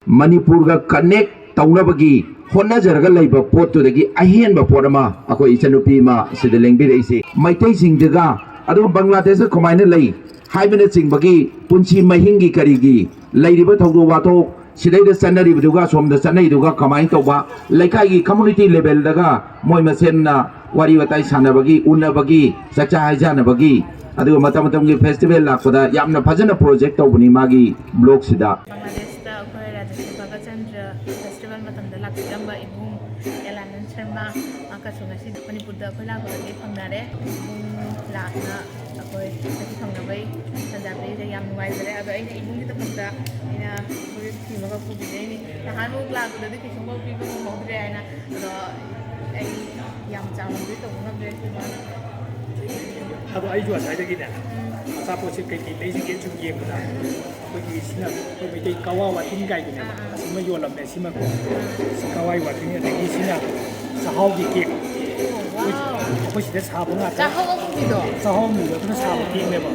Manipur connect तौनबगी होनाजरगा लेबा पोतुदगी अहेनबा पोरमा अखोई इचनुपी मा सिद लेंबिरैसे मैतै सिंगदगा अदु बांग्लादेश खमाइना लई हाइबने चिंगबगी पुंची महिंगी करिगी लैरिबा थौदो वाथो सिदैदा चनरिबदुगा सोमदा चनैदुगा कमाइन तौबा लैकाई कम्युनिटी लेवल दगा मोय मसेनना वारी वताई सानबगी उन्नबगी चचा हाइजानबगी अदु मतम मतमगी फेस्टिवल लाखदा यामना फजना प्रोजेक्ट तौबनी मागी ब्लॉक सिदा फेस्टिवल लाक्म इबूंग एलानंद शर्मा मणिपुर लागे फंगनारे लाना अखोई फंगनबई तंजाबी याम नुवाइजरे अब अꯩꯅ इबूंगीदमक्ता अꯩꯅ थीमगा पुबीदैनि नहानमुक लाक्पददि किसुंबा पीबा ngomhꯧꯗ꯭ꯔꯦ हायना अदो अꯩ याम चावनदि तौनबद्रे अदो अꯩजु असाइदगिने अचापोसे कई लेजिगे छु येंगदा अखोई सिना अखोई मैतै कावा वाथिन गाइदने सिमा योलमने सिमा कावाई वाथिन अदगी सिना साहावगी केक अखोई सिदा साबो nga चाहौंगिदो चाहौंगिदो तुना साबो केक नेबो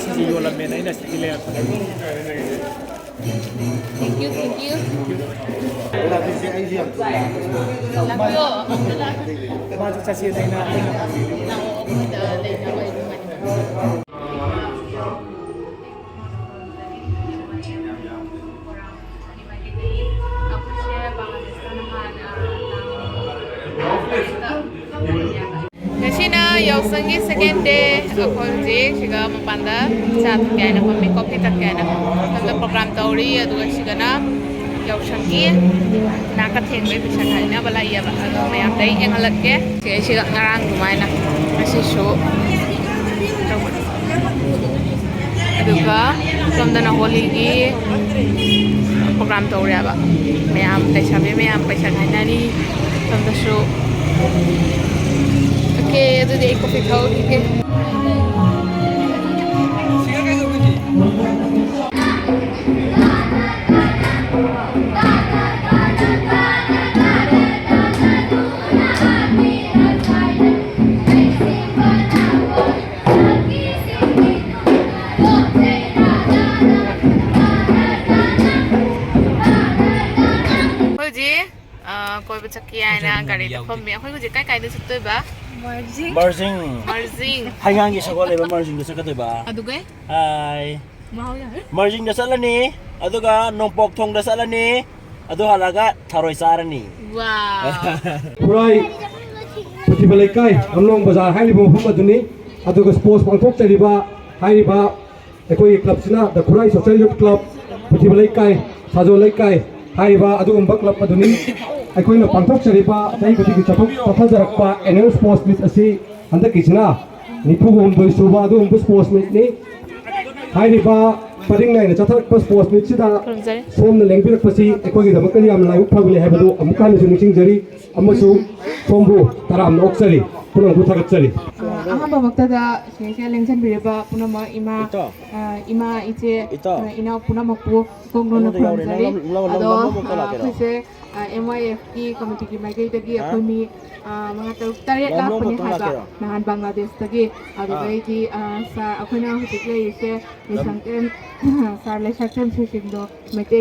सिजि योलमने नैना सिदिले Thank you. माजु चासी Naina Kasina yausanggi second day akhonji siga mapanda saat kaina pami kopi tak kaina tanda program tauri aduga sigana yausanggi naka thengbe bisa kaina bala iya ba adu mayam dai enghalat ke siga ngarang dumaina asi show aduga somdana holi gi program tauri ba mayam dai sabe mayam paisa kaina ni somda show Okay, itu dia kopi kau ke. Kau baca kiai na gari tu pembi. Aku juga kai tu setu ba. Merging. Hai ngang isa ko leba merging sa katoy ba? Aduga? Hai. Mau ya? Merging da sala ni. Aduga nongpok thong da sala ni. Adu halaga tharoi sara ni. Wow. Purai Festival kai amlong bazar hai libo phum aduni aduga sports pangthok chariba hai riba ekoi club sina the Purai Social Youth Club Festival kai Sajo kai hai riba adugumba club aduni अखोइना पांथोक चरिबा चाहि बति चथोक तथाजरकपा annual sports meet असि हंदक किसना निफुगुम सुबा अदुम sports meet नि हाइरिबा purring nine चथरक sports meet सिदा सोम लेंबिरक पसि अखोइगी दमक याम live फगले हैबदु अमुकान सुनि सिंगजरी अमसु सोमबु तराम नोक्सरी पुनंगु थगतसरी अहम मक्तदा सेसे लेंसन बिरेबा पुनमा इमा इचे इना पुनमकु कोंगरोन फंजरी अदो खुसे MYF की कमिटी की माइकई तगी अखोमी मंगा तरुक तरेट लाखने हाबा नहान बांग्लादेश तगी अदुगै की सा अखोना हुतिक लेइसे निसंकेन सार लेक्चर सेसिंदो मेटे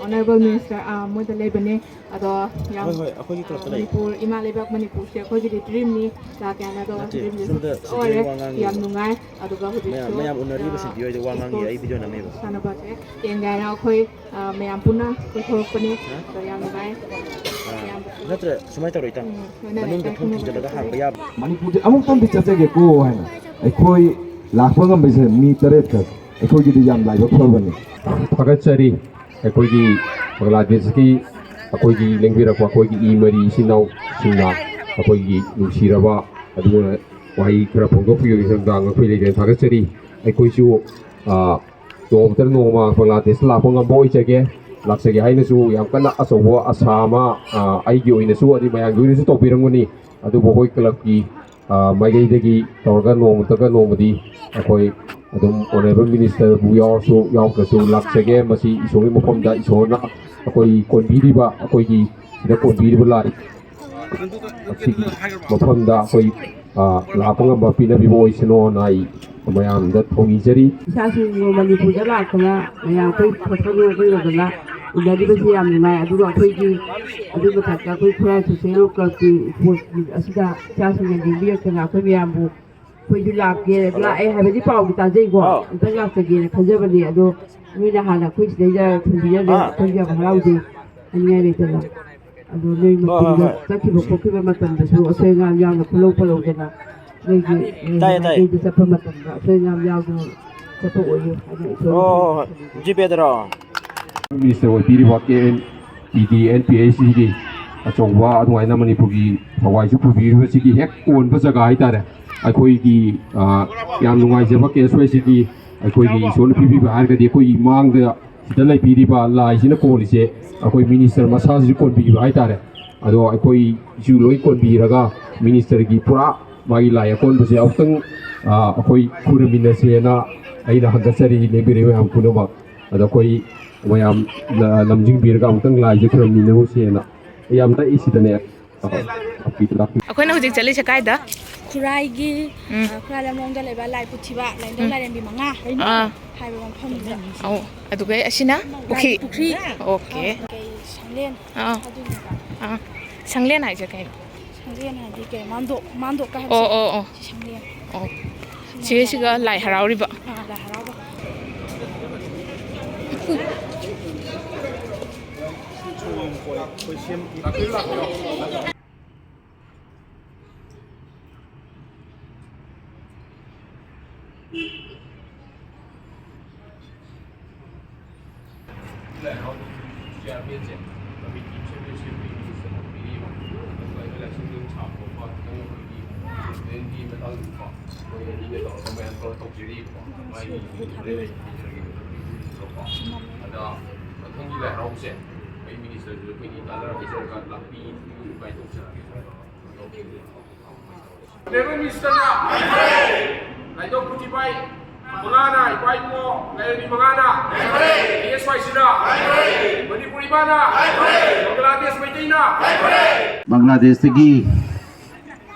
ऑनरेबल मिनिस्टर मोद लेबने अदो याम मणिपुर इमा लेबाक मणिपुर से अखोगी ड्रीम नि लाकेना दो ड्रीम ओरे याम नुंगाय अदुगा हुतिक मयाम उनरी बस भिडियो जे वांगांगी आई भिडियो नमे बस सानबासे तेंगाना अखोई मयाम पुना कोथोरपने तो याम नुंगाय नत्र सुमाय तरोइता मनुंग द थों थिजलगा हांग बया मणिपुर जे अमुक तम बिचजे को हायना अखोई लाखपंग बिसे मी तरेत का अखोई दी याम लाइव फलबनी फगतसरी अखोई बांग्लादेश की अखोई लेंबिरक अखोई ई मरी सिनाव सिंगा अखोई नुसिरबा अदुना वाई खरा फोंदोपियो संदांग अखोई लेदे फगतसरी अखोई सु नोमतर नोमा बांग्लादेश लाखपंग बोय चगे लाक्सगे हाइनसु याम कन्ना असोबो असामा आइगी ओइनसु अदि मयांगी ओइनसु तोबिरंगनी अदु बोय क्लब की माइगैदगी तौरगा नोमतगा नोमदी अखोई अदुम ऑनरेबल मिनिस्टर बु यावसु यावकसु लाक्सगे मसी इसोगी मफमदा इसोना अखोई कोनबीरिबा अखोईगी सिदा कोनबीरिबा लारी मफमदा अखोई लापंगम पिनबिबो ओइसनो नाई ꯃꯌꯥꯝꯗ ꯊꯧꯅꯤꯖꯔꯤ ꯏꯁꯥꯁꯤꯡꯕꯨ ꯃꯅꯤꯄꯨꯔꯗ ꯂꯥꯛꯇꯅ ꯃꯌꯥꯝ ꯄꯨꯟꯗꯅ ꯎꯅꯔꯤꯕꯁꯤ ꯌꯥꯝ ꯅꯨꯡꯉꯥꯏ ꯑꯗꯨꯒ ꯑꯩꯈꯣꯏꯒꯤ ꯑꯗꯨꯒꯤ ꯃꯊꯛꯇ ꯑꯩꯈꯣꯏ ꯈꯨꯔꯥꯏ ꯁꯣꯁꯤꯌꯦꯜ ꯀ꯭ꯂꯕꯀꯤ ꯁ꯭ꯄꯣꯔꯠꯁ ꯑꯁꯤꯗ ꯏꯆꯥꯁꯤꯡꯅ ꯌꯦꯡꯕꯤꯔꯛꯇꯅ ꯑꯩꯈꯣꯏ ꯃꯌꯥꯝꯕꯨ ꯑꯩꯈꯣꯏꯁꯨ ꯂꯥꯛꯑꯦ ꯍꯥꯏꯕꯗꯤ ꯄꯥꯎꯗꯤ ꯇꯥꯖꯩꯀꯣ ꯑꯃꯨꯛꯇꯪ ꯂꯥꯛꯆꯒꯦꯅ ꯈꯟꯖꯕꯅꯤ ꯑꯗꯣ ꯅꯣꯏꯅ ꯍꯥꯟꯅ ꯑꯩꯈꯣꯏ ꯁꯤꯗꯩꯗ ꯊꯤꯟꯕꯤꯔꯗꯤ ꯑꯩꯈꯣꯏꯁꯨ ꯌꯥꯝ ꯍꯔꯥꯎꯖꯩ ꯍꯥꯏꯅꯤꯡꯉꯥꯏ ꯂꯩꯇꯅ ꯑꯗꯣ ꯅꯣꯏ ꯃꯇꯨꯡꯗ ꯆꯠꯈꯤꯕ ꯈꯣꯠꯈꯤꯕ ꯃꯇꯝꯗꯁꯨ ꯑꯁꯣꯏ ꯑꯉꯥꯝ ꯌꯥꯎꯅ ꯈꯨꯜꯍꯧꯗꯅ ꯅꯣꯏꯒꯤ ꯃꯥꯏꯀꯩꯗ ꯆꯠꯄ ꯃꯇꯝꯗ ꯑꯁꯣꯏ ꯑꯉꯥꯝ ꯌꯥꯎꯗꯅ ꯆꯠꯄ ꯑꯣꯏꯌꯨ ꯍꯥꯏꯅ ꯏꯁꯣꯔ ꯖꯤꯄꯦꯗꯔꯣ ꯃꯤꯅꯤꯁꯇꯔ ꯑꯣꯏꯕꯤꯔꯤꯕ NPACꯒꯤ ꯑꯆꯧꯕ ꯑꯗꯨꯃꯥꯏꯅ ꯃꯅꯤꯄꯨꯔꯒꯤ ꯊꯋꯥꯏꯁꯨ ꯄꯨꯕꯤꯔꯤꯕꯁꯤꯒꯤ ꯍꯦꯛ ꯑꯣꯟꯕ ꯖꯒꯥ ꯍꯥꯏꯇꯥꯔꯦ ꯑꯩꯈꯣꯏꯒꯤ ꯌꯥꯝ ꯅꯨꯡꯉꯥꯏꯖꯕ ꯀꯦꯁ ꯑꯣꯏꯁꯤꯗꯤ ꯑꯩꯈꯣꯏꯒꯤ ꯏꯁꯣꯔꯅ ꯄꯤꯕꯤꯕ ꯍꯥꯏꯔꯒꯗꯤ ꯑꯩꯈꯣꯏꯒꯤ ꯃꯥꯡꯗ ꯁꯤꯗ ꯂꯩꯕꯤꯔꯤꯕ ꯂꯥꯏꯁꯤꯅ ꯀꯣꯜꯂꯤꯁꯦ ꯑꯩꯈꯣꯏ ꯃꯤꯅꯤꯁꯇꯔ ꯃꯁꯥꯁꯤꯁꯨ ꯀꯣꯟꯕꯤꯕ ꯍꯥꯏꯇꯥꯔꯦ ꯑꯗꯣ ꯑꯩꯈꯣꯏꯁꯨ ꯂꯣꯏ ꯀꯣꯟꯕꯤꯔꯒ ꯃꯤꯅꯤꯁꯇꯔꯒꯤ ꯄꯨꯔꯥ ꯃꯥꯒꯤ ꯂꯥꯏ ꯑꯀꯣꯟꯕꯁꯦ ꯑꯃꯨꯛꯇꯪ ꯑꯩꯈꯣꯏ ꯈꯨꯔꯨꯝꯃꯤꯟꯅꯁꯦꯅ ꯑꯩꯅ ꯍꯪꯒꯠꯆꯔꯤ ꯂꯩꯕꯤꯔꯤꯕ ꯃꯌꯥꯝ ꯄꯨꯝꯅꯃꯛ ꯑꯗꯣ ꯑꯩꯈꯣই ꯃꯌꯥꯝ ꯂꯝꯖꯤꯡꯕꯤꯔꯒ ꯑꯃꯨꯛꯇꯪ ꯂꯥꯏꯁꯦ ꯈꯨꯔꯨꯝꯃꯤꯟꯅꯔꯨꯁꯦꯅ ꯌꯥꯝ ꯅꯛꯏꯁꯤꯗꯅꯦ ꯑꯩꯈꯣꯏꯅ ꯍꯧꯖꯤꯛ ꯆꯠꯂꯤꯁꯦ ꯀꯥꯏꯗ ꯈꯨꯔꯥꯏꯒꯤ ꯈꯨꯔꯥꯏ ꯂꯝꯂꯣꯡꯗ ꯂꯩꯕ ꯂꯥꯏ ꯄꯨꯊꯤꯕ ꯂꯥꯏꯅꯤꯡꯊꯧ ꯂꯥꯏꯔꯦꯝꯕꯤ 5 ꯍꯥꯏꯕ ꯃꯐꯝꯗꯨꯗ ꯑꯗꯨꯒ ꯑꯁꯤꯅ ꯄꯨꯈ꯭ꯔꯤ ꯑꯣꯀꯦ ꯁꯪꯂꯦꯟ ꯑꯗꯨꯒꯤꯅꯦꯕ ꯁꯪꯂꯦꯟ ꯍꯥꯏꯁꯦ ꯀꯩꯅꯣ ꯁꯪꯂꯦꯟ ꯍꯥꯏꯗꯤ ꯀꯩ ꯃꯥꯟꯗꯣꯞꯀ ꯑꯣ ꯍꯥꯏꯕꯁꯦ ꯑꯣ ꯑꯣ ꯁꯤ ꯁꯪꯂꯦꯟ ꯑꯣ ꯁꯤꯒ ꯂꯥꯏ ꯍꯔꯥꯎꯔꯤꯕ ꯂꯥꯏ ꯍꯔꯥꯎꯕ Honorable Minister na, Laidong Putibay, Mangana, Ipaimo, Lairani Mangana, ASY sina, Manipur Ibana, Bangladesh Maitina, ꯕꯪꯒ꯭ꯂꯥꯗꯦꯁꯇꯒꯤ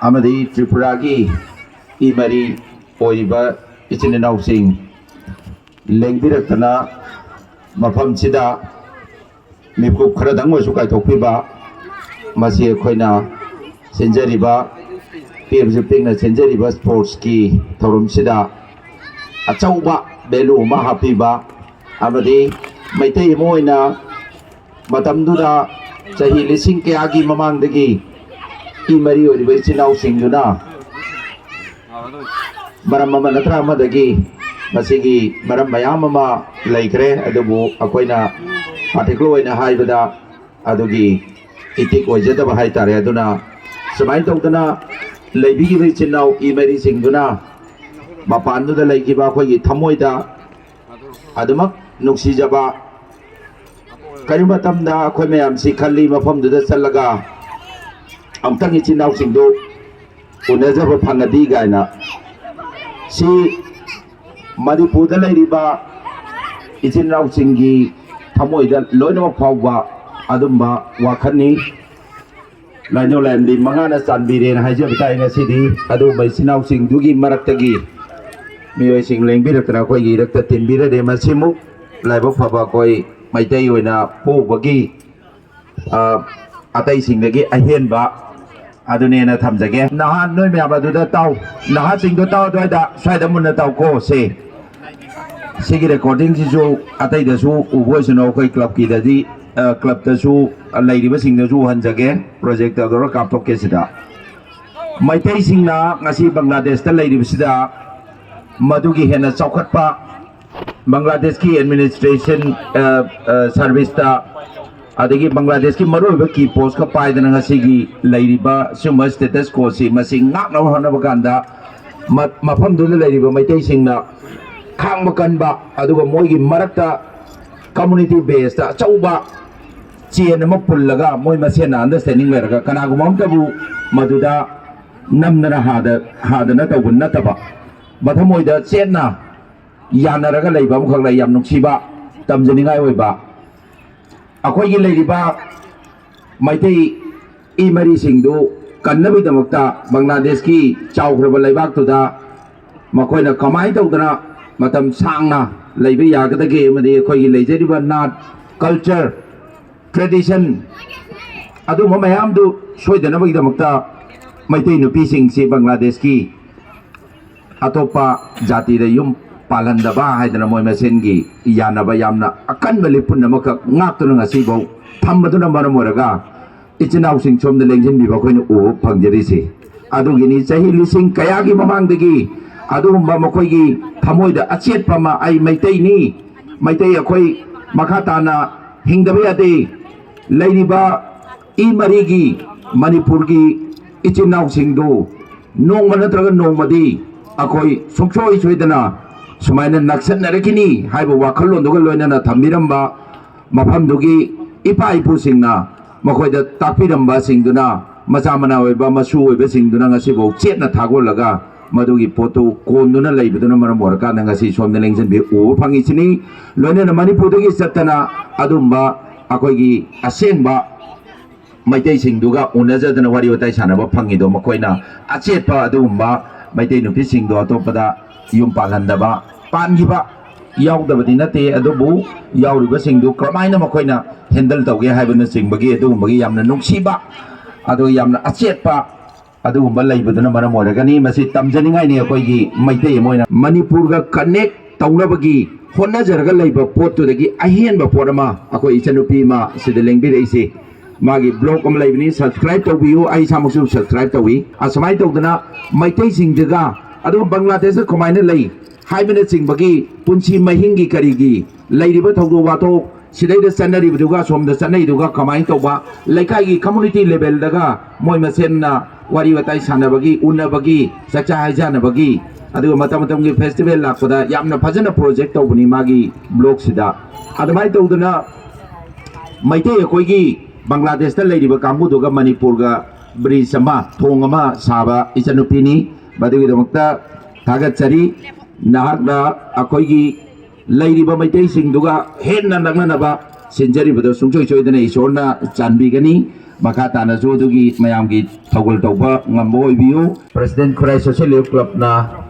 ꯑꯃꯗꯤ ꯇ꯭ꯔꯤꯄꯨꯔꯥꯒꯤ ꯃꯔꯤ ꯑꯣꯏꯕ ꯏꯆꯤꯟ ꯏꯅꯥꯎꯁꯤꯡ ꯂꯦꯡꯕꯤꯔꯛꯇꯅ ꯃꯐꯝꯁꯤꯗ ꯃꯤꯀꯨꯞ ꯈꯔꯗꯪ ꯑꯣꯏꯔꯁꯨ ꯀꯥꯏꯊꯣꯛꯄꯤꯕ ꯃꯁꯤ ꯑꯩꯈꯣꯏꯅ ꯁꯤꯟꯖꯔꯤꯕ ꯄꯤꯛꯑꯕꯁꯨ ꯄꯤꯛꯅ ꯁꯤꯟꯖꯔꯤꯕ ꯁ꯭ꯄꯣꯔꯠꯁꯀꯤ ꯊꯧꯔꯝꯁꯤꯗ ꯑꯆꯧꯕ ꯚꯦꯂꯨ ꯑꯃ ꯍꯥꯞꯄꯤꯕ ꯑꯃꯗꯤ ꯃꯩꯇꯩ ꯑꯃ ꯑꯣꯏꯅ ꯃꯇꯝꯗꯨꯗ ꯆꯍꯤ ꯂꯤꯁꯤꯡ ꯀꯌꯥꯒꯤ ꯃꯃꯥꯡꯗꯒꯤ ꯃꯔꯤ ꯑꯣꯏꯔꯤꯕ ꯏꯆꯤꯟ ꯏꯅꯥꯎꯁꯤꯡꯗꯨꯅ ꯃꯔꯝ ꯑꯃ ꯅꯠꯇ꯭ꯔ ꯑꯃꯗꯒꯤ ꯃꯁꯤꯒꯤ ꯃꯔꯝ ꯃꯌꯥꯝ ꯑꯃ ꯂꯩꯈ꯭ꯔꯦ ꯑꯗꯨꯕꯨ ꯑꯩꯈꯣꯏꯅ ꯄꯥꯔꯇꯤꯀꯨꯂꯔ ꯑꯣꯏꯅ ꯍꯥꯏꯕꯗ ꯑꯗꯨꯒꯤ ꯏꯇꯤꯛ ꯑꯣꯏꯖꯗꯕ ꯍꯥꯏꯇꯥꯔꯦ ꯑꯗꯨꯅ ꯁꯨꯃꯥꯏꯅ ꯇꯧꯗꯅ ꯂꯩꯕꯤꯈꯤꯕ ꯏꯆꯤꯟ ꯏꯅꯥꯎ ꯃꯔꯤꯁꯤꯡꯗꯨꯅ ꯃꯄꯥꯟꯗꯨꯗ ꯂꯩꯈꯤꯕ ꯑꯩꯈꯣꯏꯒꯤ ꯊꯃꯣꯏꯗ ꯑꯗꯨꯃꯛ ꯅꯨꯡꯁꯤꯖꯕ ꯀꯔꯤꯒꯨꯝꯕ ꯃꯇꯝꯗ ꯑꯩꯈꯣꯏ ꯃꯌꯥꯝꯁꯤ ꯈꯜꯂꯤ ꯃꯐꯝꯗꯨꯗ ꯆꯠꯂꯒ ꯑꯃꯨꯛꯇꯪ ꯏꯆꯤꯟ ꯏꯅꯥꯎꯁꯤꯡꯗꯨ ꯎꯅꯖꯕ ꯐꯪꯉꯗꯤ ꯀꯥꯏꯅ ꯁꯤ ꯃꯅꯤꯄꯨꯔꯗ ꯂꯩꯔꯤꯕ ꯏꯆꯤꯟ ꯏꯅꯥꯎꯁꯤꯡꯒꯤ ꯊꯃꯣꯏꯗ ꯂꯣꯏꯅꯃꯛ ꯐꯥꯎꯕ ꯑꯗꯨꯝꯕ ꯋꯥꯈꯜꯅꯤ ꯂꯥꯏꯅꯤꯡꯊꯧ ꯂꯥꯏꯔꯦꯝꯕꯤ 5ꯅ ꯆꯥꯟꯕꯤꯔꯦꯅ ꯍꯥꯏꯖꯕ ꯇꯥꯏ ꯉꯁꯤꯗꯤ ꯑꯗꯨꯒꯨꯝꯕ ꯏꯆꯤꯟ ꯏꯅꯥꯎꯁꯤꯡꯗꯨꯒꯤ ꯃꯔꯛꯇꯒꯤ ꯃꯤꯑꯣꯏꯁꯤꯡ ꯂꯦꯡꯕꯤꯔꯛꯇꯅ ꯑꯩꯈꯣꯏꯒꯤ ꯏꯔꯛꯇ ꯇꯤꯟꯕꯤꯔꯗꯤ ꯃꯁꯤꯃꯨꯛ ꯂꯥꯏꯕꯛ ꯐꯕ ꯑꯩꯈꯣই ꯃꯩꯇꯩ ꯑꯣꯏꯅ ꯄꯣꯛꯄꯒꯤ ꯑꯇꯩꯁꯤꯡꯗꯒꯤ ꯑꯍꯦꯟꯕ ꯑꯗꯨꯅꯦꯅ ꯊꯝꯖꯒꯦ ꯅꯍꯥꯟ ꯅꯣꯏ ꯃꯌꯥꯝ ꯑꯗꯨꯗ ꯇꯥꯎ ꯅꯍꯥꯁꯤꯡꯗꯣ ꯇꯥꯎ ꯑꯗꯨꯋꯥꯏꯗ ꯁ꯭ꯋꯥꯏꯗ ꯃꯨꯟꯅ ꯇꯥꯎꯀꯣ ꯁꯤꯒꯤ ꯔꯦꯀꯣꯔꯗꯤꯡꯁꯤꯁꯨ ꯑꯇꯩꯗꯁꯨ ꯎꯕ ꯑꯣꯏꯁꯅꯨ ꯑꯩꯈꯣꯏ ꯀ꯭ꯂꯕꯀꯤꯗꯗꯤ ꯀ꯭ꯂꯕꯇꯁꯨ ꯂꯩꯔꯤꯕꯁꯤꯡꯗꯁꯨ ꯎꯍꯟꯖꯒꯦ ꯄ꯭ꯔꯣꯖꯦꯛꯇꯔ ꯇꯧꯔꯒ ꯀꯥꯞꯊꯣꯛꯀꯦ ꯁꯤꯗ ꯃꯩꯇꯩꯁꯤꯡꯅ ꯉꯁꯤ ꯕꯪꯒ꯭ꯂꯥꯗꯦꯁꯇ ꯂꯩꯔꯤꯕꯁꯤꯗ ꯃꯗꯨꯒꯤ ꯍꯦꯟꯅ ꯆꯥꯎꯈꯠꯄ ꯕꯪꯒ꯭ꯂꯥꯗꯦꯁꯀꯤ ꯑꯦꯗꯃꯤꯅꯤꯁꯇ꯭ꯔꯦꯁꯟ ꯁꯥꯔꯚꯤꯁꯇ ꯑꯗꯒꯤ ꯕꯪꯒ꯭ꯂꯥꯗꯦꯁꯀꯤ ꯃꯔꯨꯑꯣꯏꯕ ꯀꯤ ꯄꯣꯁꯀ ꯄꯥꯏꯗꯅ ꯉꯁꯤꯒꯤ ꯂꯩꯔꯤꯕ ꯁꯤꯒꯨꯝꯕ ꯁ꯭ꯇꯦꯇꯁ ꯀꯣꯁꯤ ꯃꯁꯤ ꯉꯥꯛꯅꯕ ꯍꯣꯠꯅꯕ ꯀꯥꯟꯗ ꯃꯐꯝꯗꯨꯗ ꯂꯩꯔꯤꯕ ꯃꯩꯇꯩꯁꯤꯡꯅ ꯈꯥꯡꯕ ꯀꯟꯕ ꯑꯗꯨꯒ ꯃꯣꯏꯒꯤ ꯃꯔꯛꯇ ꯀꯝꯃꯨꯅꯤꯇꯤ ꯕꯦꯁꯇ ꯑꯆꯧꯕ ꯆꯦꯟ ꯑꯃ ꯄꯨꯜꯂꯒ ꯃꯣꯏ ꯃꯁꯦꯟꯅ ꯑꯟꯗꯔꯁꯇꯦꯟꯗꯤꯡ ꯂꯩꯔꯒ ꯀꯅꯥꯒꯨꯝꯕ ꯑꯃꯇꯕꯨ ꯃꯗꯨꯗ ꯅꯝꯗꯅ ꯍꯥꯗꯅ ꯇꯧꯕ ꯅꯠꯇꯕ ꯃꯊꯃꯣꯏꯗ ꯆꯦꯠꯅ ꯌꯥꯅꯔꯒ ꯂꯩꯕ ꯑꯃꯈꯛ ꯂꯩ ꯌꯥꯝ ꯅꯨꯡꯁꯤꯕ ꯇꯝꯖꯅꯤꯡꯉꯥꯏ ꯑꯣꯏꯕ ꯑꯩꯈꯣꯏꯒꯤ ꯂꯩꯔꯤꯕ ꯃꯩꯇꯩ ꯃꯔꯤꯁꯤꯡꯗꯨ ꯀꯟꯅꯕꯒꯤꯗꯃꯛꯇ ꯕꯪꯒ꯭ꯂꯥꯗꯦꯁꯀꯤ ꯆꯥꯎꯈ꯭ꯔꯕ ꯂꯩꯕꯥꯛꯇꯨꯗ ꯃꯈꯣꯏꯅ ꯀꯃꯥꯏꯅ ꯇꯧꯗꯅ ꯃꯇꯝ ꯁꯥꯡꯅ ꯂꯩꯕ ꯌꯥꯒꯗꯒꯦ ꯑꯃꯗꯤ ꯑꯩꯈꯣꯏꯒꯤ ꯂꯩꯖꯔꯤꯕ ꯅꯥꯠ ꯀꯜꯆꯔ ꯇ꯭ꯔꯦꯗꯤꯁꯟ ꯑꯗꯨꯒꯨꯝꯕ ꯃꯌꯥꯝꯗꯨ ꯁꯣꯏꯗꯅꯕꯒꯤꯗꯃꯛꯇ ꯃꯩꯇꯩ ꯅꯨꯄꯤꯁꯤꯡꯁꯤ ꯕꯪꯒ꯭ꯂꯥꯗꯦꯁꯀꯤ ꯑꯇꯣꯞꯄ ꯖꯥꯇꯤꯗ ꯌꯨꯝ ꯄꯥꯜꯍꯟꯗꯕ ꯍꯥꯏꯗꯅ ꯃꯣꯏ ꯃꯁꯦꯟꯒꯤ ꯌꯥꯅꯕ ꯌꯥꯝꯅ ꯑꯀꯟꯕ ꯂꯤꯄꯨꯟ ꯑꯃꯈꯛ ꯉꯥꯛꯇꯨꯅ ꯉꯁꯤꯐꯥꯎ ꯊꯝꯕꯗꯨꯅ ꯃꯔꯝ ꯑꯣꯏꯔꯒ ꯏꯆꯤꯟ ꯏꯅꯥꯎꯁꯤꯡ ꯁꯣꯝꯗ ꯂꯦꯡꯁꯤꯟꯕꯤꯕ ꯑꯩꯈꯣꯏꯅ ꯎꯕ ꯐꯪꯖꯔꯤꯁꯤ ꯑꯗꯨꯒꯤꯅꯤ ꯆꯍꯤ ꯂꯤꯁꯤꯡ ꯀꯌꯥꯒꯤ ꯃꯃꯥꯡꯗꯒꯤ ꯑꯗꯨꯒꯨꯝꯕ ꯃꯈꯣꯏꯒꯤ ꯊꯃꯣꯏꯗ ꯑꯆꯦꯠꯄ ꯑꯃ ꯑꯩ ꯃꯩꯇꯩꯅꯤ ꯃꯩꯇꯩ ꯑꯩꯈꯣꯏ ꯃꯈꯥ ꯇꯥꯅ ꯍꯤꯡꯗꯕ ꯌꯥꯗꯦ ꯂꯩꯔꯤꯕ ꯏ ꯃꯔꯤꯒꯤ ꯃꯅꯤꯄꯨꯔꯒꯤ ꯏꯆꯤꯟ ꯏꯅꯥꯎꯁꯤꯡꯗꯨ ꯅꯣꯡꯃ ꯅꯠꯇ꯭ꯔꯒ ꯅꯣꯡꯃꯗꯤ ꯑꯩꯈꯣꯏ ꯁꯨꯡꯁꯣꯏ ꯁꯣꯏꯗꯅ ꯁꯨꯃꯥꯏꯅ ꯅꯛꯁꯟꯅꯔꯛꯈꯤꯅꯤ ꯍꯥꯏꯕ ꯋꯥꯈꯜꯂꯣꯟꯗꯨꯒ ꯂꯣꯏꯅꯅ ꯊꯝꯕꯤꯔꯝꯕ ꯃꯐꯝꯗꯨꯒꯤ ꯏꯄꯥ ꯏꯄꯨꯁꯤꯡꯅ ꯃꯈꯣꯏꯗ ꯇꯥꯛꯄꯤꯔꯝꯕꯁꯤꯡꯗꯨꯅ ꯃꯆꯥ ꯃꯅꯥ ꯑꯣꯏꯕ ꯃꯁꯨ ꯑꯣꯏꯕꯁꯤꯡꯗꯨꯅ ꯉꯁꯤꯐꯥꯎ ꯆꯦꯠꯅ ꯊꯥꯒꯣꯜꯂꯒ ꯃꯗꯨꯒꯤ ꯄꯣꯠꯇꯨ ꯀꯣꯟꯗꯨꯅ ꯂꯩꯕꯗꯨꯅ ꯃꯔꯝ ꯑꯣꯏꯔꯀꯥꯟꯗ ꯉꯁꯤ ꯁꯣꯝꯗ ꯂꯦꯡꯁꯤꯟꯕꯤ ꯎꯕ ꯐꯪꯉꯤꯁꯤꯅꯤ ꯂꯣꯏꯅꯅ ꯃꯅꯤꯄꯨꯔꯗꯒꯤ ꯆꯠꯇꯅ ꯑꯗꯨꯝꯕ ꯑꯩꯈꯣꯏꯒꯤ ꯑꯁꯦꯡꯕ ꯃꯩꯇꯩꯁꯤꯡꯗꯨꯒ ꯎꯅꯖꯗꯅ ꯋꯥꯔꯤ ꯋꯥꯇꯥꯏ ꯁꯥꯟꯅꯕ ꯐꯪꯉꯤꯗꯣ ꯃꯈꯣꯏꯅ ꯑꯆꯦꯠꯄ ꯑꯗꯨꯒꯨꯝꯕ ꯃꯩꯇꯩ ꯅꯨꯄꯤꯁꯤꯡꯗꯣ ꯑꯇꯣꯞꯄꯗ ꯌꯨꯝ ꯄꯥꯜꯍꯟꯗꯕ ꯄꯥꯟꯈꯤꯕ ꯌꯥꯎꯗꯕꯗꯤ ꯅꯠꯇꯦ ꯑꯗꯨꯕꯨ ꯌꯥꯎꯔꯤꯕꯁꯤꯡꯗꯨ ꯀꯃꯥꯏꯅ ꯃꯈꯣꯏꯅ ꯍꯦꯟꯗꯜ ꯇꯧꯒꯦ ꯍꯥꯏꯕꯅꯆꯤꯡꯕꯒꯤ ꯑꯗꯨꯒꯨꯝꯕꯒꯤ ꯌꯥꯝꯅ ꯅꯨꯡꯁꯤꯕ ꯑꯗꯨꯒ ꯌꯥꯝꯅ ꯑꯆꯦꯠꯄ ꯑꯗꯨꯒꯨꯝꯕ ꯂꯩꯕꯗꯨꯅ ꯃꯔꯝ ꯑꯣꯏꯔꯒꯅꯤ ꯃꯁꯤ ꯇꯝꯖꯅꯤꯡꯉꯥꯏꯅꯤ ꯑꯩꯈꯣꯏꯒꯤ ꯃꯩꯇꯩ ꯑꯃ ꯑꯣꯏꯅ ꯃꯅꯤꯄꯨꯔꯒ ꯀꯅꯦꯛ ꯇꯧꯅꯕꯒꯤ ꯍꯣꯠꯅꯖꯔꯒ ꯂꯩꯕ ꯄꯣꯠꯇꯨꯗꯒꯤ ꯑꯍꯦꯟꯕ ꯄꯣꯠ ꯑꯃ ꯑꯩꯈꯣꯏ ꯏꯆꯟꯅꯨꯄꯤ ꯑꯃ ꯁꯤꯗ ꯂꯦꯡꯕꯤꯔꯛꯏꯁꯤ ꯃꯥꯒꯤ ꯕ꯭ꯂꯣꯛ ꯑꯃ ꯂꯩꯕꯅꯤ ꯁꯕꯁꯀ꯭ꯔꯥꯏꯕ ꯇꯧꯕꯤꯌꯨ ꯑꯩ ꯏꯁꯥꯃꯛꯁꯨ ꯁꯕꯁꯀ꯭ꯔꯥꯏꯕ ꯇꯧꯏ ꯑꯁꯨꯃꯥꯏꯅ ꯇꯧꯗꯅ ꯃꯩꯇꯩꯁꯤꯡꯗꯨꯒ ꯑꯗꯨꯒ ꯕꯪꯒ꯭ꯂꯥꯗꯦꯁꯇ ꯀꯃꯥꯏꯅ ꯂꯩ ꯍꯥꯏꯕꯅꯆꯤꯡꯕꯒꯤ ꯄꯨꯟꯁꯤ ꯃꯍꯤꯡꯒꯤ ꯀꯔꯤꯒꯤ ꯂꯩꯔꯤꯕ ꯊꯧꯗꯣꯛ ꯋꯥꯊꯣꯛ ꯁꯤꯗꯩꯗ ꯆꯠꯅꯔꯤꯕꯗꯨꯒ ꯁꯣꯝꯗ ꯆꯠꯅꯩꯗꯨꯒ ꯀꯃꯥꯏꯅ ꯇꯧꯕ ꯂꯩꯀꯥꯏꯒꯤ ꯀꯝꯃꯨꯅꯤꯇꯤ ꯂꯦꯚꯦꯜꯗꯒ ꯃꯣꯏ ꯃꯁꯦꯟꯅ ꯋꯥꯔꯤ ꯋꯥꯇꯥꯏ ꯁꯥꯟꯅꯕꯒꯤ ꯎꯅꯕꯒꯤ ꯆꯥꯛꯆꯥ ꯍꯩꯖꯥꯟꯅꯕꯒꯤ ꯑꯗꯨꯒ ꯃꯇꯝ ꯃꯇꯝꯒꯤ ꯐꯦꯁꯇꯤꯚꯦꯜ ꯂꯥꯛꯄꯗ ꯌꯥꯝꯅ ꯐꯖꯅ ꯄ꯭ꯔꯣꯖꯦꯛ ꯇꯧꯕꯅꯤ ꯃꯥꯒꯤ ꯕ꯭ꯂꯣꯛꯁꯤꯗ ꯑꯗꯨꯃꯥꯏꯅ ꯇꯧꯗꯅ ꯃꯩꯇꯩ ꯑꯩꯈꯣꯏꯒꯤ ꯕꯪꯒ꯭ꯂꯥꯗꯦꯁꯇ ꯂꯩꯔꯤꯕ ꯀꯥꯡꯕꯨꯗꯨꯒ ꯃꯅꯤꯄꯨꯔꯒ ꯕ꯭ꯔꯤꯖ ꯑꯃ ꯊꯣꯡ ꯑꯃ ꯁꯥꯕ ꯏꯆꯟꯅꯨꯄꯤꯅꯤ ꯃꯗꯨꯒꯤꯗꯃꯛꯇ ꯊꯥꯒꯠꯆꯔꯤ ꯅꯍꯥꯛꯅ ꯑꯩꯈꯣꯏꯒꯤ ꯂꯩꯔꯤꯕ ꯃꯩꯇꯩꯁꯤꯡꯗꯨꯒ ꯍꯦꯟꯅ ꯅꯛꯅꯅꯕ ꯁꯤꯟꯖꯔꯤꯕꯗꯣ ꯁꯨꯡꯁꯣꯏ ꯁꯣꯏꯗꯅ ꯏꯁꯣꯔꯅ ꯆꯥꯟꯕꯤꯒꯅꯤ ꯃꯈꯥ ꯇꯥꯅꯁꯨ ꯑꯗꯨꯒꯤ ꯃꯌꯥꯝꯒꯤ ꯊꯧꯒꯜ ꯇꯧꯕ ꯉꯝꯕ ꯑꯣꯏꯕꯤꯌꯨ ꯄ꯭ꯔꯁꯤꯗꯦꯟ ꯈꯨꯔꯥꯏ ꯁꯣꯁꯤꯌꯦꯜ ꯋꯦꯜ ꯀ꯭ꯂꯕꯅ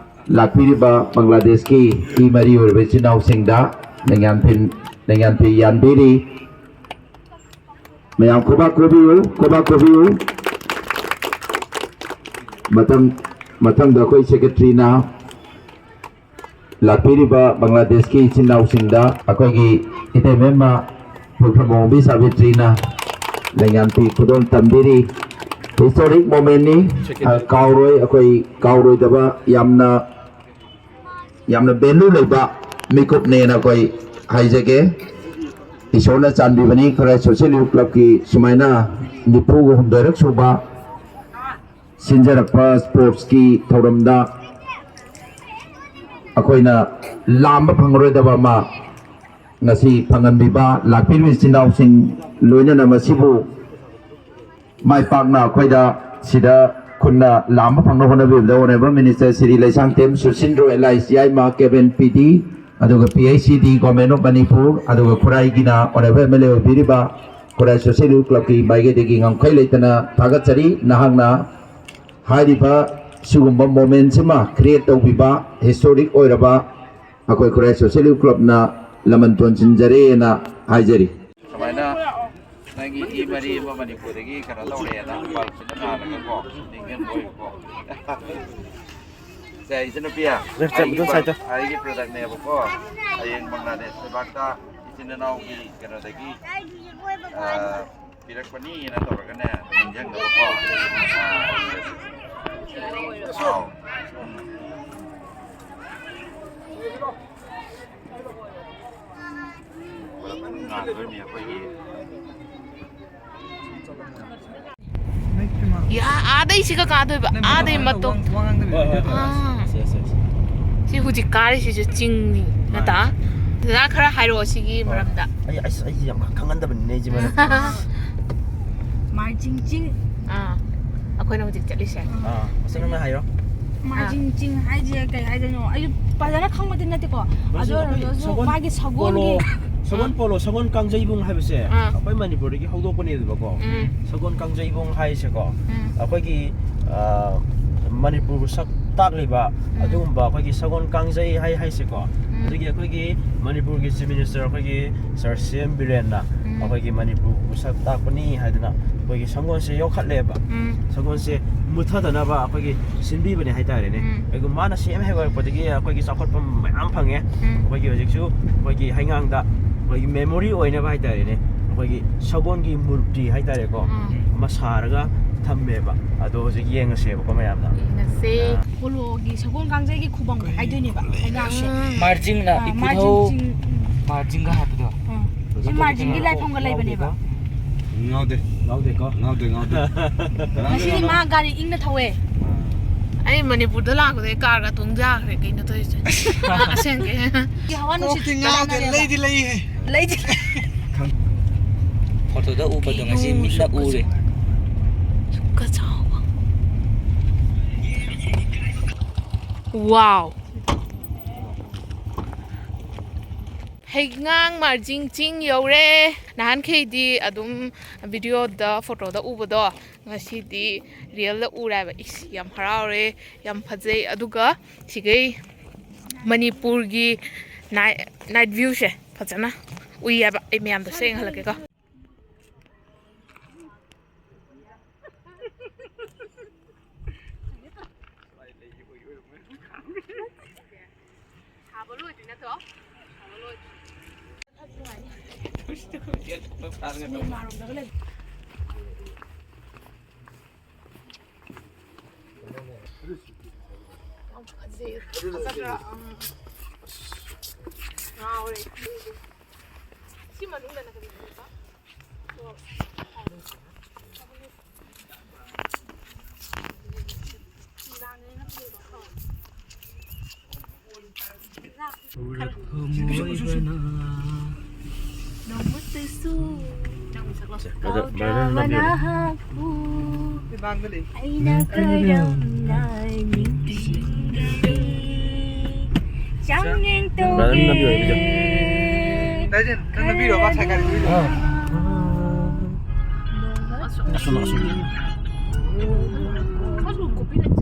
ꯂꯥꯛꯄꯤꯔꯤꯕ ꯕꯪꯒ꯭ꯂꯥꯗꯦꯁꯀꯤ ꯏ ꯃꯔꯤ ꯑꯣꯏꯔꯤꯕ ꯏꯆꯤꯟ ꯏꯅꯥꯎꯁꯤꯡꯗ ꯂꯩꯉꯥꯟꯐꯤ ꯌꯥꯟꯕꯤꯔꯤ ꯃꯌꯥꯝ ꯈꯨꯕꯥꯛ ꯈꯨꯕꯤꯌꯨ ꯃꯊꯪꯗ ꯑꯩꯈꯣꯏ ꯁꯦꯀ꯭ꯔꯦꯇꯔꯤꯅ ꯂꯥꯛꯄꯤꯔꯤꯕ ꯕꯪꯒ꯭ꯂꯥꯗꯦꯁꯀꯤ ꯏꯆꯤꯟ ꯏꯅꯥꯎꯁꯤꯡꯗ ꯑꯩꯈꯣꯏꯒꯤ ꯏꯇꯩꯃꯦꯝꯃ ꯐꯨꯜꯐꯝꯕꯤ ꯁꯥꯕꯤꯇ꯭ꯔꯤꯅ ꯂꯩꯉꯥꯟꯐꯤ ꯈꯨꯗꯣꯜ ꯇꯝꯕꯤꯔꯤ ꯍꯤꯁꯇꯣꯔꯤक मोमेंटनी काउरोय अखोई काउरोयदबा यामना बेलू लेबा मिकुपने ना कोई हाइजेगे इशोरना चांदीबनी खराय सोशल यूथ क्लब की सुमाइना निफु हुंदरक सुबा सिंजरकपा स्पोर्ट्स की थौरमदा अखोइना लांबा फंगरोयदबा मा ngasi phanganbiba lakpirwi sindausing loinana masibu mai pakna khoida sida kunna lama phangna hona bi da honorable minister Sri Laisang Tem Susindro LICI ma Kevin PD aduga PICD government of Manipur aduga Khurai gina honorable MLA biriba Khurai social club ki baige degi ngam khai leitana thagachari nahangna hairiba sugumba moment sima create tawbiba historic oiraba akoi Khurai social club na laman ton sinjare na haijari samaina nagi ibari ba manipurigi kana lawre na bal sinna na ko dingen boy ko sai sinapia ai gi product ne ko ayeng Bangladesh se bakta isinna nau gi kana dagi pirak pani na to kana ninjang da ko 야 아데이 시가 가도이바 아데이 맛도 시 후지 가리시죠 찡니 나다 나 khara 하이로 시기 말합니다 아이 양 강한다면 내지만 말징징 아코이나 후지 짤리시 무슨 말 하이로 말징징 하이지 그게 하이잖요 아유 바자나 강마든 나티고 아주 마기 사고기 서건 폴로 서건 강제이봉 하면서 아빠이 마니푸르기 호도권이 되고 서건 강제이봉 하이세고 아빠기 마니푸르 sak ꯇꯥꯛꯂꯤꯕ ꯑꯗꯨꯒꯨꯝꯕ ꯑꯩꯈꯣꯏꯒꯤ ꯁꯒꯣꯜ ꯀꯥꯡꯖꯩ ꯍꯥꯏꯁꯤꯀꯣ ꯑꯗꯒꯤ ꯑꯩꯈꯣꯏꯒꯤ ꯃꯅꯤꯄꯨꯔꯒꯤ chief minister ꯑꯩꯈꯣꯏꯒꯤ ꯁꯥꯔ CM. ꯕꯤꯔꯦꯟꯅ ꯑꯩꯈꯣꯏꯒꯤ ꯃꯅꯤꯄꯨꯔꯕꯨ ꯁꯛ ꯇꯥꯛꯄꯅꯤ ꯍꯥꯏꯗꯅ ꯑꯩꯈꯣꯏꯒꯤ ꯁꯒꯣꯜꯁꯦ ꯌꯣꯛꯈꯠꯂꯦꯕ ꯁꯒꯣꯜꯁꯦ ꯃꯨꯠꯊꯗꯅꯕ ꯑꯩꯈꯣꯏꯒꯤ ꯁꯤꯟꯕꯤꯕꯅꯦ ꯍꯥꯏꯇꯥꯔꯦꯅꯦ ꯀꯩꯒꯨꯝꯕ ꯃꯥꯅ ꯁꯤ ꯍꯦꯛ ꯑꯣꯏꯔꯛꯄꯗꯒꯤ ꯑꯩꯈꯣꯏꯒꯤ ꯆꯥꯎꯈꯠꯄ ꯃꯌꯥꯝ ꯐꯪꯉꯦ ꯑꯩꯈꯣꯏꯒꯤ ꯍꯧꯖꯤꯛꯁꯨ ꯑꯩꯈꯣꯏꯒꯤ ꯍꯩꯉꯥꯡꯗ ꯑꯩꯈꯣꯏꯒꯤ ꯃꯦꯃꯣꯔꯤ ꯑꯣꯏꯅꯕ ꯍꯥꯏꯇꯥꯔꯦꯅꯦ ꯑꯩꯈꯣꯏꯒꯤ ꯁꯒꯣꯜꯒꯤ ꯃꯨꯔꯇꯤ ꯍꯥꯏꯇꯥꯔꯦꯀꯣ ꯑꯃ ꯁꯥꯔꯒ ꯊꯝꯃꯦꯕ ꯑꯗꯣ ꯍꯧꯖꯤꯛ ꯌꯦꯡꯉꯁꯦꯕꯀꯣ ꯃꯌꯥꯝꯅ ꯄꯣꯂꯣꯒꯤ ꯁꯒꯣꯜ ꯀꯥꯡꯖꯩꯒꯤ ꯈꯨꯕꯝ ꯍꯥꯏꯗꯣꯏꯅꯦꯕ ꯍꯩꯉꯥꯡꯁꯦ 마징나 이쁘도 마징가 하기도 ꯁꯤ ꯃꯥꯔꯖꯤꯡꯒꯤ ꯂꯥꯏꯐꯝꯒ ꯂꯩꯕꯅꯦꯕ ꯉꯥꯎꯗꯦꯀꯣ ꯉꯁꯤꯗꯤ ꯃꯥ ꯒꯥꯔꯤ ꯏꯪꯅ ꯊꯧꯋꯦ ꯑꯩ ꯃꯅꯤꯄꯨꯔꯗ ꯂꯥꯛꯄꯗꯩ ꯀꯥꯔꯒ ꯇꯣꯡꯖꯥꯈ꯭ꯔꯦ ꯀꯩꯅꯣ ꯇꯧꯔꯤꯁꯦ ꯑꯁꯦꯡꯀꯤ ꯍꯋꯥ ꯅꯨꯡꯁꯤꯠ 레이디 ꯂꯩꯗꯤ 포토도 우버도 같이 밑나 우레 ꯀ ꯆꯥꯎꯕ ꯋꯥꯎ ꯍꯩꯉꯥꯡ ꯃꯥꯔꯖꯤꯡ ꯆꯤꯡ ꯌꯧꯔꯦ ꯅꯍꯥꯟꯈꯩꯗꯤ ꯑꯗꯨꯝ ꯚꯤꯗꯤꯑꯣꯗ ꯐꯣꯇꯣꯗ ꯎꯕꯗꯣ ꯉꯁꯤꯗꯤ ꯔꯤꯌꯦꯜꯗ ꯎꯔꯦꯕ ꯏꯁ ꯌꯥꯝ ꯍꯔꯥꯎꯔꯦ ꯌꯥꯝ ꯐꯖꯩ ꯑꯗꯨꯒ ꯁꯤꯒꯩ ꯃꯅꯤꯄꯨꯔꯒꯤ ꯅꯥꯏꯠ ꯚ꯭ꯌꯨꯁꯦ ꯐꯖꯅ ꯎꯏꯌꯦꯕ ꯑꯩ ꯃꯌꯥꯝꯗꯁꯨ ꯌꯦꯡꯍꯜꯂꯛꯀꯦꯀꯣ ꯁꯤ ꯃꯅꯨꯡꯗꯅ ꯀꯔꯤ ꯂꯩꯕ ꯑꯩꯅ ꯀꯔꯝꯅ ꯅꯤꯡꯁꯤꯡꯒꯅꯤ ꯆꯥꯡꯌꯦꯡ ꯇꯧꯒꯦ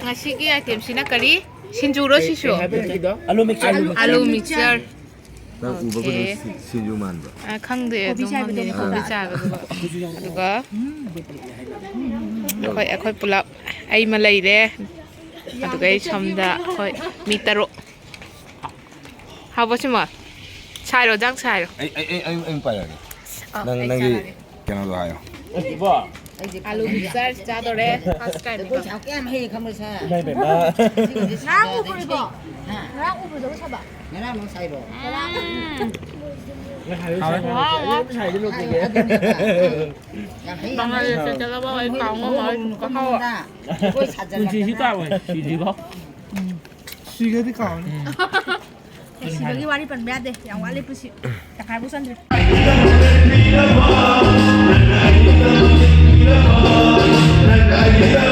ngasi itemsina kari sinjuro sisu ꯑꯂꯨ ꯃꯤꯛꯆꯔ alu mixer ꯅꯪ ꯎꯕꯒꯗꯣ ꯁꯤꯡꯖꯨ ꯃꯥꯟꯕ khangde Kopi chai kopi chaga aduga akhoi pulap ai ma leire aduga ai samda khoi mi taro habo chima chairo jang chairo ꯑꯩ ꯄꯥꯏꯔꯒꯦ ꯅꯪꯒꯤ ꯀꯩꯅꯣꯗꯣ ꯍꯥꯏꯌꯣ alu mixer chadore first time ko ꯀꯌꯥꯝ ꯍꯩ ꯈꯪꯕꯁꯦ ꯉꯔꯥꯡ ꯎꯕ꯭ꯔꯣ ꯉꯔꯥꯡ ꯎꯕ꯭ꯔꯣ ꯁꯥꯕ ꯉꯔꯥꯡ ꯅꯪ ꯁꯥꯏꯔꯣ Bangladesh chala ba ai kaung ma mai ka hawa ꯀꯣꯏ ꯁꯥꯖꯜꯂꯛꯇꯅ ꯁꯤꯒꯗꯤ ꯀꯥꯎꯅꯤ ꯁꯤꯕꯒꯤ ꯋꯥꯔꯤ ꯄꯟꯕ ꯌꯥꯗꯦ ꯌꯥꯝ ꯋꯥꯠꯂꯤ ꯄꯨꯁꯤ ꯇꯈꯥꯏꯕꯨ ꯆꯟꯗ꯭ꯔꯤ Nagaya